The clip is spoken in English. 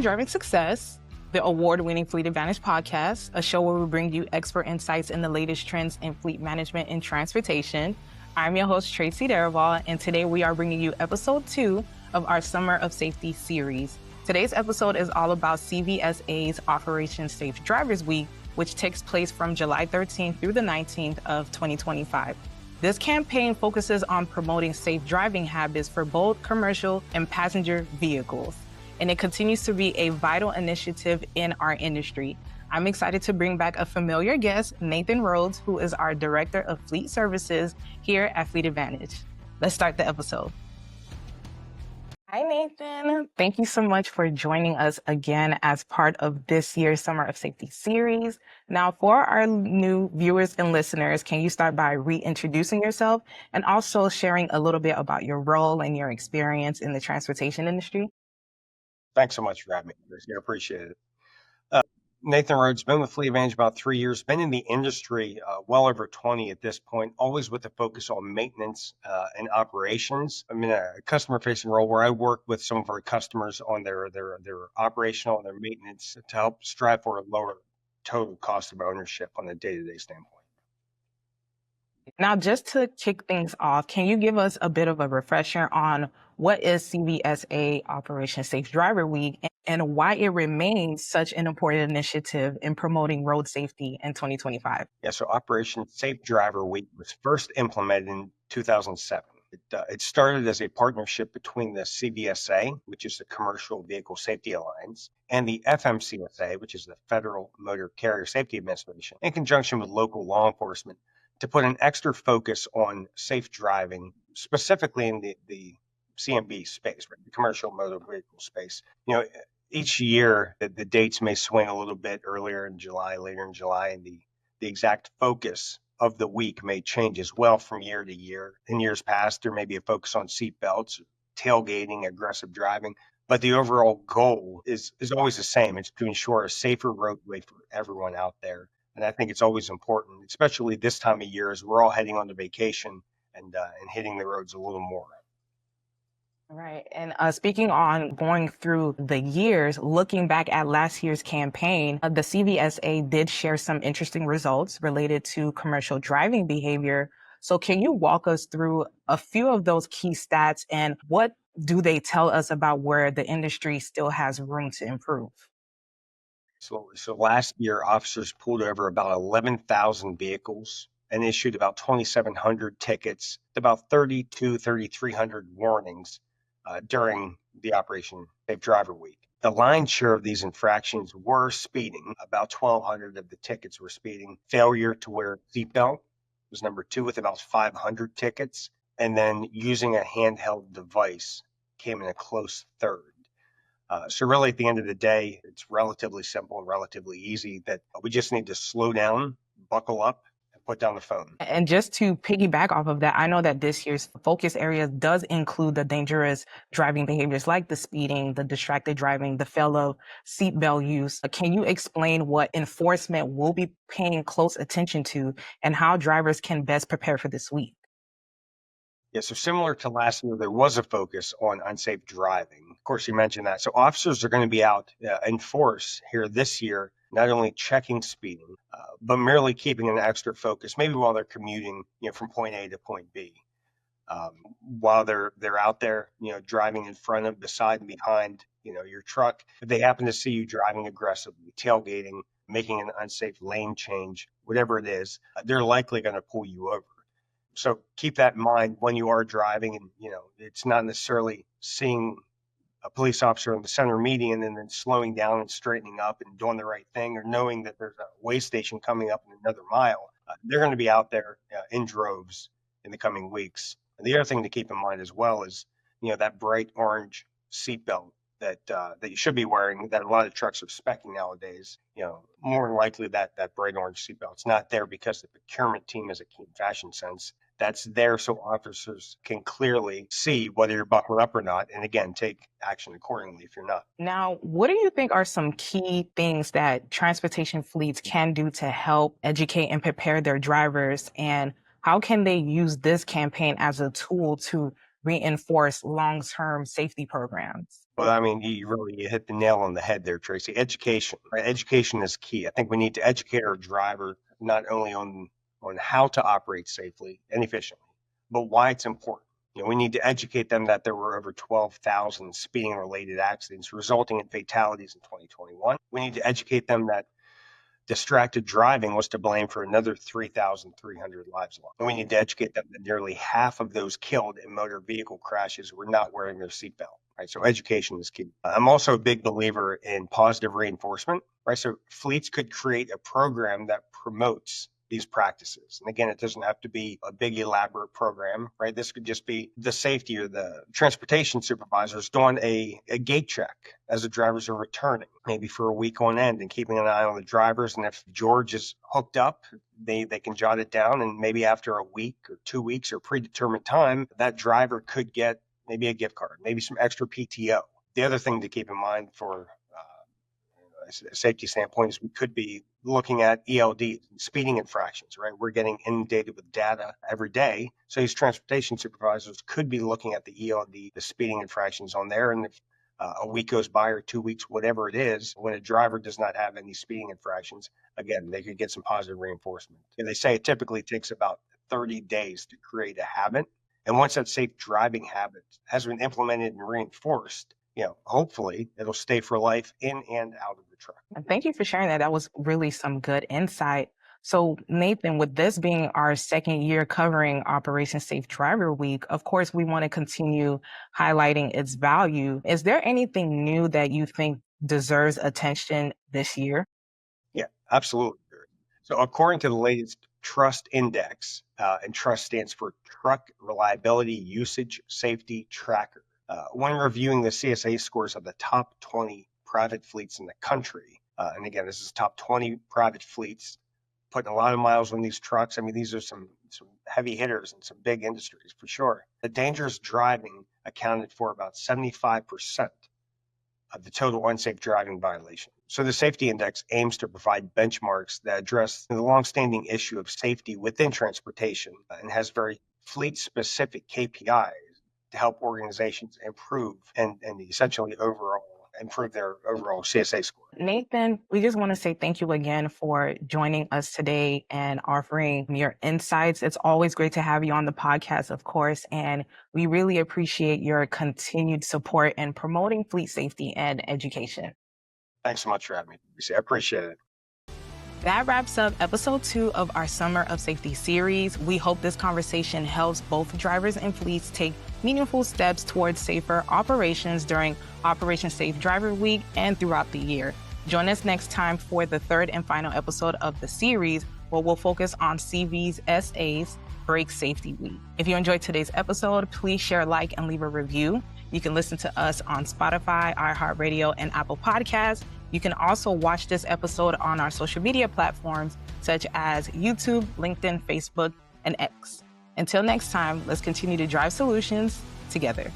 Driving Success, the award-winning Fleet Advantage podcast, a show where we bring you expert insights in the latest trends in fleet management and transportation. I'm your host, Tracy Derival, and today we are bringing you episode 2 of our Summer of Safety series. Today's episode is all about CVSA's Operation Safe Drivers Week, which takes place from July 13th through the 19th of 2025. This campaign focuses on promoting safe driving habits for both commercial and passenger vehicles, and it continues to be a vital initiative in our industry. I'm excited to bring back a familiar guest, Nathan Rhoads, who is our Director of Fleet Services here at Fleet Advantage. Let's start the episode. Hi, Nathan. Thank you so much for joining us again as part of this year's Summer of Safety series. Now, for our new viewers and listeners, can you start by reintroducing yourself and also sharing a little bit about your role and your experience in the transportation industry? Thanks so much for having me, Tracy. I appreciate it. Nathan Rhoads, been with Fleet Advantage about 3 years, been in the industry well over 20 at this point, always with a focus on maintenance and operations. I'm in a customer-facing role where I work with some of our customers on their operational and their maintenance to help strive for a lower total cost of ownership on a day-to-day standpoint. Now, just to kick things off, can you give us a bit of a refresher on what is CVSA Operation Safe Driver Week and why it remains such an important initiative in promoting road safety in 2025? Yeah, so Operation Safe Driver Week was first implemented in 2007. It started as a partnership between the CVSA, which is the Commercial Vehicle Safety Alliance, and the FMCSA, which is the Federal Motor Carrier Safety Administration, in conjunction with local law enforcement, to put an extra focus on safe driving, specifically in the CMV space, right? The commercial motor vehicle space. You know, each year the dates may swing a little bit earlier in July, later in July, and the exact focus of the week may change as well from year to year. In years past, there may be a focus on seatbelts, tailgating, aggressive driving, but the overall goal is always the same. It's to ensure a safer roadway for everyone out there. And I think it's always important, especially this time of year as we're all heading on to vacation and hitting the roads a little more. Right. And speaking on going through the years, looking back at last year's campaign, the CVSA did share some interesting results related to commercial driving behavior. So can you walk us through a few of those key stats and what do they tell us about where the industry still has room to improve? So last year, officers pulled over about 11,000 vehicles and issued about 2,700 tickets, about 3,300 warnings during the Operation Safe Driver Week. The lion's share of these infractions were speeding. About 1,200 of the tickets were speeding. Failure to wear seatbelt was number 2 with about 500 tickets. And then using a handheld device came in a close third. So really, at the end of the day, it's relatively simple and relatively easy that we just need to slow down, buckle up, and put down the phone. And just to piggyback off of that, I know that this year's focus area does include the dangerous driving behaviors like the speeding, the distracted driving, the fail of seatbelt use. Can you explain what enforcement will be paying close attention to and how drivers can best prepare for this week? Yeah, so similar to last year, there was a focus on unsafe driving. Of course, you mentioned that. So officers are going to be out in force here this year, not only checking speeding, but merely keeping an extra focus, maybe while they're commuting, from point A to point B. While they're out there, driving in front of, beside, and behind, your truck, if they happen to see you driving aggressively, tailgating, making an unsafe lane change, whatever it is, they're likely going to pull you over. So keep that in mind when you are driving, and it's not necessarily seeing a police officer in the center median and then slowing down and straightening up and doing the right thing, or knowing that there's a way station coming up in another mile. They're going to be out there in droves in the coming weeks. And the other thing to keep in mind as well is, that bright orange seatbelt that you should be wearing, that a lot of trucks are speccing nowadays. More than likely that bright orange seatbelt's not there because the procurement team has a keen fashion sense. That's there so officers can clearly see whether you're buckled up or not, and again, take action accordingly if you're not. Now, what do you think are some key things that transportation fleets can do to help educate and prepare their drivers, and how can they use this campaign as a tool to reinforce long-term safety programs? Well, I mean, you hit the nail on the head there, Tracy. Education, right? Education is key. I think we need to educate our driver not only on how to operate safely and efficiently, but why it's important. We need to educate them that there were over 12,000 speeding-related accidents resulting in fatalities in 2021. We need to educate them that distracted driving was to blame for another 3,300 lives lost. And we need to educate them that nearly half of those killed in motor vehicle crashes were not wearing their seatbelt. Right, so education is key. I'm also a big believer in positive reinforcement. Right, so fleets could create a program that promotes these practices. And again, it doesn't have to be a big elaborate program, right? This could just be the safety or the transportation supervisors doing a gate check as the drivers are returning, maybe for a week on end, and keeping an eye on the drivers. And if George is hooked up, they can jot it down. And maybe after a week or 2 weeks or predetermined time, that driver could get maybe a gift card, maybe some extra PTO. The other thing to keep in mind for a safety standpoint is we could be looking at ELD, speeding infractions, right? We're getting inundated with data every day. So these transportation supervisors could be looking at the ELD, the speeding infractions on there. And if a week goes by or 2 weeks, whatever it is, when a driver does not have any speeding infractions, again, they could get some positive reinforcement. And they say it typically takes about 30 days to create a habit. And once that safe driving habit has been implemented and reinforced, hopefully it'll stay for life in and out of the truck. And thank you for sharing that. That was really some good insight. So Nathan, with this being our second year covering Operation Safe Driver Week, of course, we want to continue highlighting its value. Is there anything new that you think deserves attention this year? Yeah, absolutely. So according to the latest Trust Index, and Trust stands for Truck Reliability Usage Safety Tracker, when reviewing the CSA scores of the top 20 private fleets in the country, and again, this is top 20 private fleets putting a lot of miles on these trucks. I mean, these are some heavy hitters in some big industries for sure. The dangerous driving accounted for about 75% of the total unsafe driving violation. So the safety index aims to provide benchmarks that address the longstanding issue of safety within transportation and has very fleet-specific KPIs to help organizations improve and essentially improve their overall CSA score. Nathan, we just want to say thank you again for joining us today and offering your insights. It's always great to have you on the podcast, of course, and we really appreciate your continued support in promoting fleet safety and education. Thanks so much for having me. I appreciate it. That wraps up episode 2 of our Summer of Safety series. We hope this conversation helps both drivers and fleets take meaningful steps towards safer operations during Operation Safe Driver Week and throughout the year. Join us next time for the third and final episode of the series, where we'll focus on CVSA's Brake Safety Week. If you enjoyed today's episode, please share, like, and leave a review. You can listen to us on Spotify, iHeartRadio, and Apple Podcasts. You can also watch this episode on our social media platforms, such as YouTube, LinkedIn, Facebook, and X. Until next time, let's continue to drive solutions together.